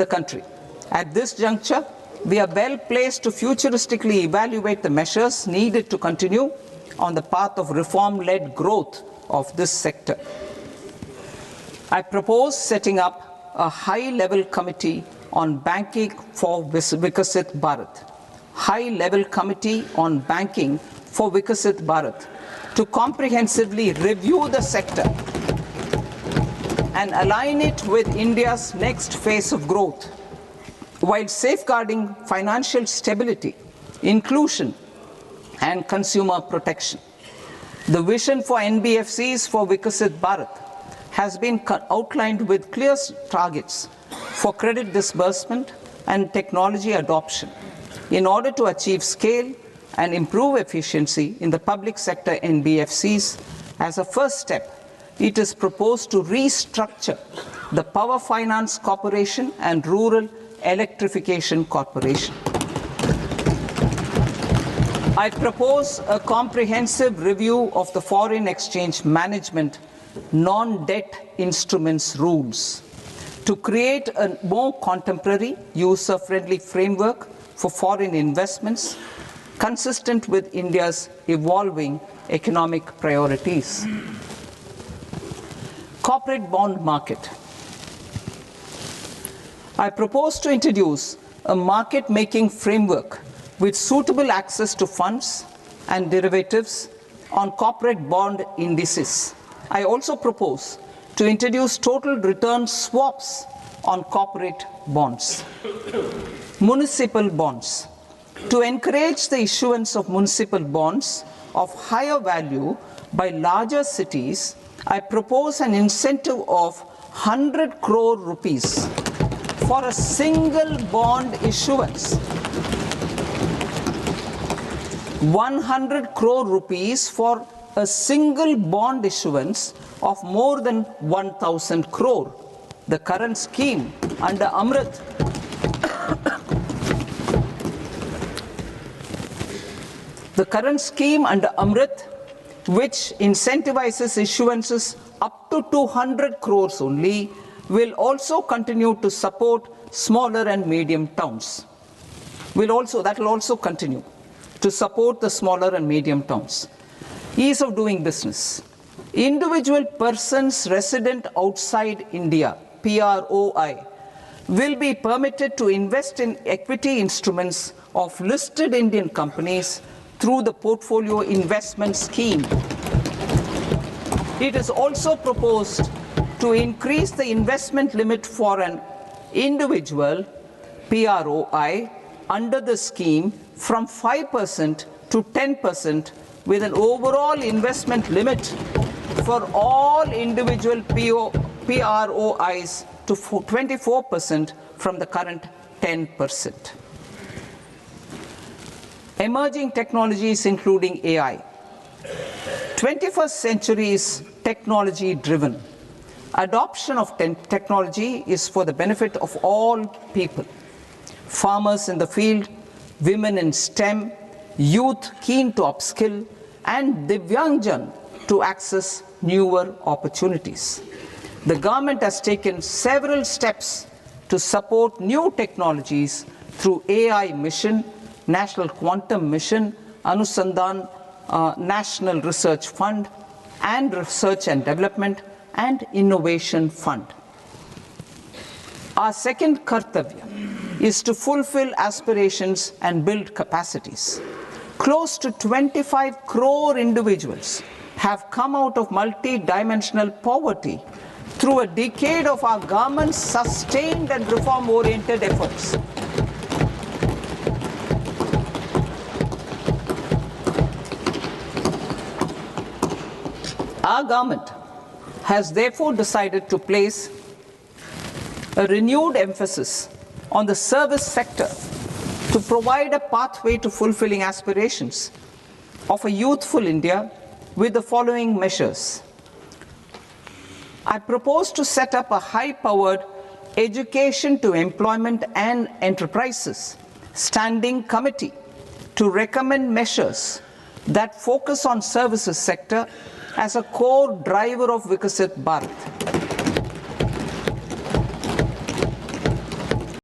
the country. At this juncture, we are well placed to futuristically evaluate the measures needed to continue on the path of reform-led growth of this sector. I propose setting up a high-level committee on banking for Vikasit Bharat. High-level committee on banking for Vikasit Bharat to comprehensively review the sector and align it with India's next phase of growth, while safeguarding financial stability, inclusion, and consumer protection. The vision for NBFCs for Vikasit Bharat has been outlined with clear targets for credit disbursement and technology adoption in order to achieve scale and improve efficiency in the public sector NBFCs. As a first step, it is proposed to restructure the Power Finance Corporation and Rural Electrification Corporation. I propose a comprehensive review of the foreign exchange management non-debt instruments rules to create a more contemporary, user-friendly framework for foreign investments consistent with India's evolving economic priorities. Corporate bond market. I propose to introduce a market-making framework with suitable access to funds and derivatives on corporate bond indices. I also propose to introduce total return swaps on corporate bonds. Municipal bonds. To encourage the issuance of municipal bonds of higher value by larger cities, I propose an incentive of 100 crore rupees for a single bond issuance. 100 crore rupees for a single bond issuance of more than 1,000 crore. The current scheme under Amrit which incentivizes issuances up to 200 crores only, will also continue to support smaller and medium towns. That will also continue to support the smaller and medium towns. Ease of doing business. Individual persons resident outside India, PROI, will be permitted to invest in equity instruments of listed Indian companies through the portfolio investment scheme. It is also proposed to increase the investment limit for an individual PROI under the scheme from 5% to 10%, with an overall investment limit for all individual PROIs to 24% from the current 10%. Emerging technologies including AI. 21st century is technology-driven. Adoption of technology is for the benefit of all people. Farmers in the field, women in STEM, youth keen to upskill, and Divyangjan to access newer opportunities. The government has taken several steps to support new technologies through AI Mission, National Quantum Mission, Anusandhan National Research Fund, and Research and Development and Innovation Fund. Our second kartavya is to fulfill aspirations and build capacities. Close to 25 crore individuals have come out of multi-dimensional poverty through a decade of our government's sustained and reform-oriented efforts. Our government has therefore decided to place a renewed emphasis on the service sector to provide a pathway to fulfilling aspirations of a youthful India with the following measures. I propose to set up a high-powered education to employment and enterprises standing committee to recommend measures that focus on services sector as a core driver of Vikasit Bharat.